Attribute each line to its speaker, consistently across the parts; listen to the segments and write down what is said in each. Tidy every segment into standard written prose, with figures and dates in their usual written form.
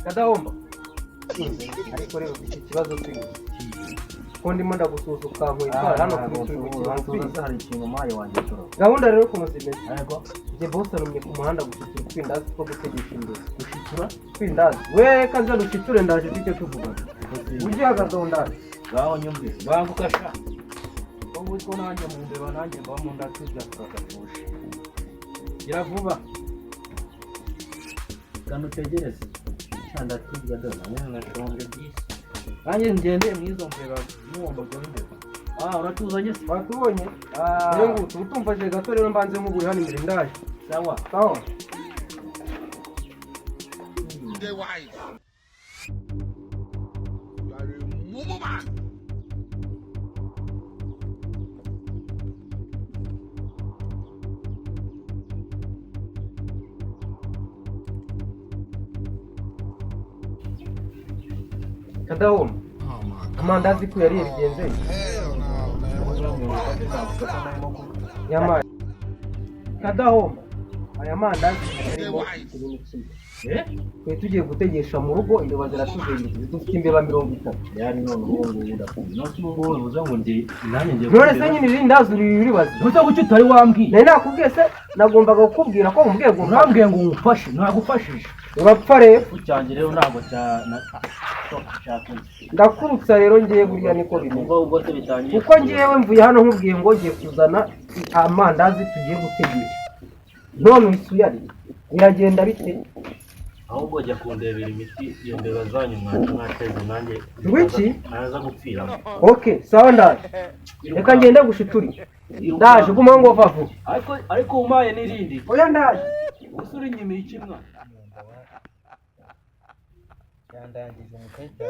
Speaker 1: Kadahomba. Ariko rero iki kibazo cy'iki. Ko ndimo ndagususuka mu itwara hano
Speaker 2: kubanza hari ikintu maye wanje toro.
Speaker 1: Gahunda rero ku musimezi.
Speaker 2: Yego.
Speaker 1: Je boss arumye ku muhanda gushikira kwindazi ko gutegesha imbere. Gushitura kwindazi. We kanza rushiture ndaje cyo tuvuga. Uje agazonda.
Speaker 2: Gaho nyumve. Banguka sha. Ubu ko nanjye mu mbeba nanjye mba mu ndatuzya turakafusha. Gira vuba. Kanu tegereze. Chanda tujya dona nyana shonge byisi. Nanjye ngende mwizo mbeba n'uwo mugore imbere. Uratuzanye se?
Speaker 1: Batubonye. Rero utumvaje gato rero mbanze muguri hano imbere ndaje.
Speaker 2: Sawa.
Speaker 1: Sawa.
Speaker 3: The wife. You are a mumu man.
Speaker 1: Kadahomba. Kumandazi ko yari yabigenze. Yama. Kadahomba. Aya mandazi arimo ibintu kimwe. Twe tugiye gutegesha mu rugo imbeba ziratuzengeza. Dufite imbeba 30.
Speaker 2: Yani none ubu ndakubona. No cyugo uza ngo ndi nanjye ngiye.
Speaker 1: None se nyine irindazi uribaza.
Speaker 2: Gusa gucyo utari wambwiye.
Speaker 1: Nari nakubwiye se nagombaga kukubwira ko umbwiye ngo
Speaker 2: urambwiye ngo umufashe nagufashije.
Speaker 1: Urapfa rero.
Speaker 2: Ucyange rero ntabwo
Speaker 1: ndakurutsa rero ngiye buriya niko bimeze.
Speaker 2: Ubwo se bitangiye.
Speaker 1: Kuko ngiyewe mvuye hano nkubwiye ngo ngiye kuzana amandazi tugiye gutegesha. None usuyari biragenda bite?
Speaker 2: Ahubwo jya kundebera imiti iyo mbeba zanyu mwateze nanjye.
Speaker 1: Wiki?
Speaker 2: Naza gupfira.
Speaker 1: Okay, sawa ndaje. Reka ngende gushituri. Ndaje guma ngo vavu.
Speaker 2: Ariko umaye nirindi.
Speaker 1: Oya ndaje.
Speaker 2: Usuri nyimi ikimwa.
Speaker 1: Yandangije mukayita.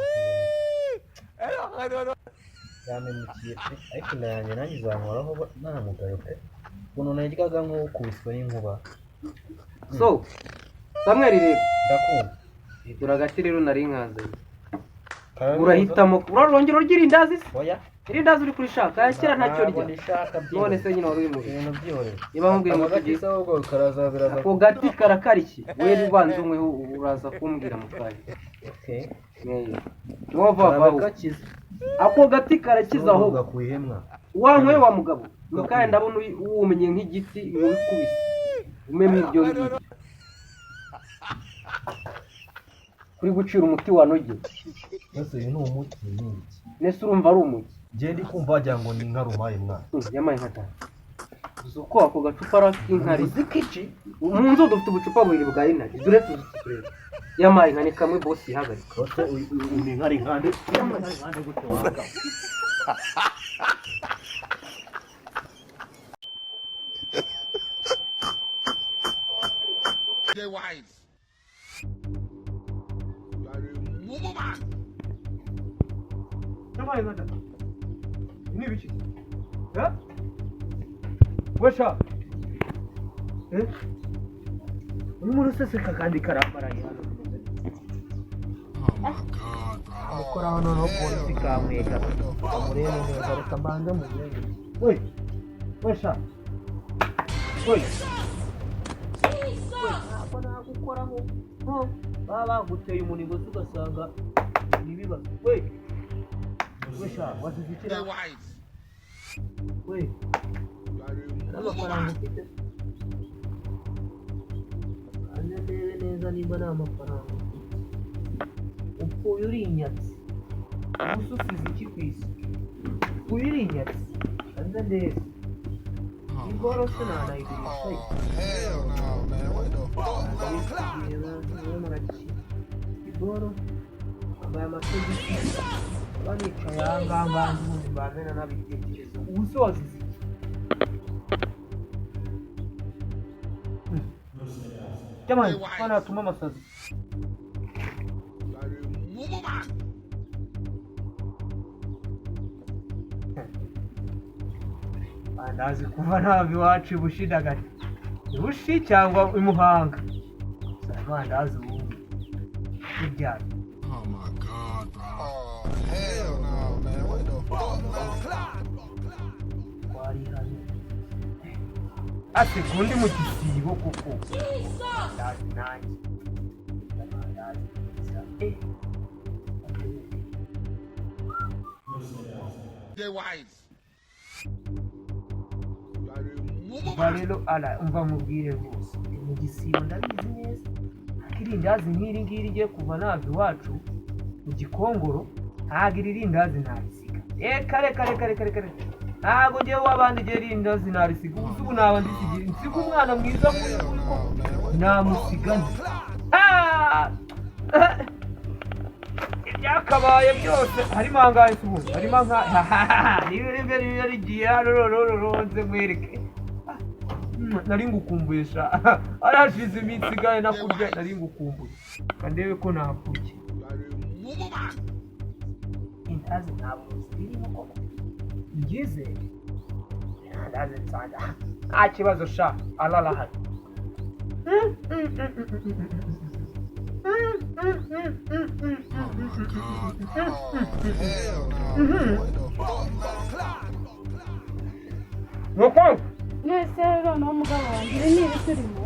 Speaker 1: Yamenyukiye ariko nanjye nangizankuraho ntamugaruke. Kuno najyaga nko kubiswa n'inkuba. So, Samuel rero ndakunda. Turagati rero nari nkaze. Urahitamo urarongera ugira indazi se? Oya. Irindazi uri kurishaka yakira ntacyo rya. None se nyine wari mu bintu byihorera. Niba nkubwiye ngo tugise ahubwo karaza biraza. Ako gati karakariki. Wewe ubanze umwe uraza kumbwira mukanya. Okay. Nova baba. Ako gati karakiza aho
Speaker 2: gakwihemwa.
Speaker 1: Wankwe wa mugabo. Mukanya ndabona umenye nk'igiti ubikubise. Umeme ibyo ngibyo. Kuri gucira umuti wanoge.
Speaker 2: Ese uyu ni umuti n'iki?
Speaker 1: Nese urumva ari umuti.
Speaker 2: Je ndi kumva wagira ngo ni nkarumaye mwana.
Speaker 1: Yamaye nkata. Uzuko ako gacupa rakinkari zikici. Umunzu dufite ubucupa bubiri bwa inari. Dure tuzikure. Yamaye nkane kamwe boss ihagarika.
Speaker 2: Ose uni nkari nkande. Yamaye nkande gute wanga.
Speaker 3: The wife. You are a mumu man.
Speaker 1: Yamaye nkata. Ni bichi? Ya? Wesha. Umuntu seseka kandi karamaranye hano.
Speaker 3: Oh my god.
Speaker 1: Akora hano no polisi kamweka. Amurene neza reka mbanze mu bwenge. Oi. Wesha. Oi. Akona gukoraho. Baba guteye umunigo tugasanga nibiba. Oi. Wesha, wazizikira.
Speaker 3: The wife.
Speaker 1: Oi. Amafaranga ufite. Anendebe neza nimba nta mafaranga. Upfuye uri inyatsi. Ususize iki ku isi? Upfuye uri inyatsi. Anendebe. Iboro se nanayigurisha.
Speaker 3: Hell no, man. What the fuck?
Speaker 1: Iboro. Ambaye amasogisi. Banicaye ahangaha mbanze ubundi mbamena n'abitekerezo. Ubuso wazize. Jamani, bana atuma amasazi.
Speaker 3: Mumu man.
Speaker 1: Bandazi kuva ntabwo iwacu bushidagati. Bushi cyangwa imuhanga. Bandazi ubu. Ibya.
Speaker 3: Oh my god, bro. Oh, hell no, man. What the fuck?
Speaker 1: Wari hano. Ati kundi mu gisibo kuko. Bandazi nanjye. Bandazi.
Speaker 3: They wise.
Speaker 4: Rero ala umva mubwire rwose mu gisibo ndabizi neza akirindazi nk'iri ngiri igiye kuva nabyo iwacu mu gikongoro ntabwo iririndazi narisiga kare ntabwo ngewe wabandi igihe irindazi narisiga ubu naba ndisigira nsiga umwana mwiza muri ko namusigana ibyakabaye byose harimo angahe se ubundi harimo niba rigiye nze mwereke nari ngukumbuye arashize iminsi igaye nakurya nari ngukumbuye kandebe ko nakurya indazi ntabwo zirimo koko ngize indazi nsanga nta kibazo ararahari
Speaker 5: Nese rero no mugabo wanjye ni ibiturimo.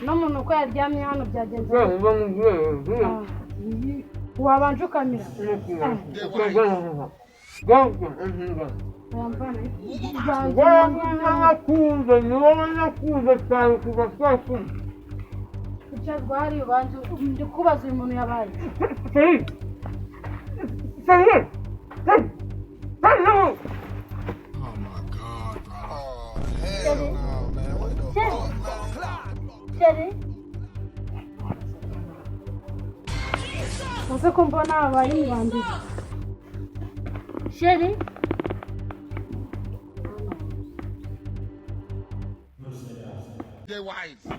Speaker 5: No muntu uko yaryamye hano byagenze. Wabanje ukamira. Kuchazwa hari ubanje ndikubaza uyu muntu yabaye. Chérie. Você comprou na Havaí, bandido. Chérie.
Speaker 3: They wise.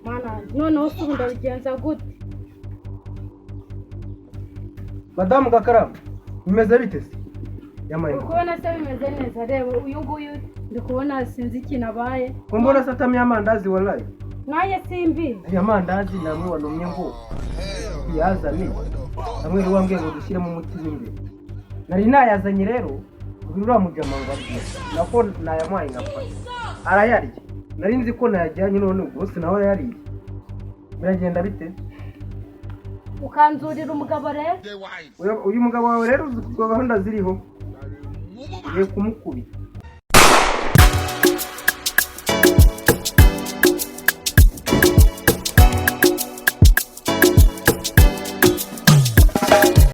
Speaker 5: Mana, none usubunda bigenza gute?
Speaker 1: Madamu Gakara, bimeze bite se? Yamaye.
Speaker 5: Ukubona se bimeze neza reba uyu nguyu ndikubona sinzi ikintu abaye.
Speaker 1: Kumbona satami amandazi wallahi.
Speaker 5: Naye simbi.
Speaker 1: Amandazi namwe wanomye ngo yazanye. Namwe rero wambwiye ngo dushyire mu muti w'imbere. Nari nayazanye rero ubirura mujama ngo arye. Nako nayamwaye ngafata. Arayarya. Nari nzi ko nayajyanye none ubwo nawe yariye. Biragenda bite?
Speaker 5: Ukanzurira umugabo rero?
Speaker 1: Uyu mugabo wawe rero uzi gahunda ziriho. Ye kumukubita.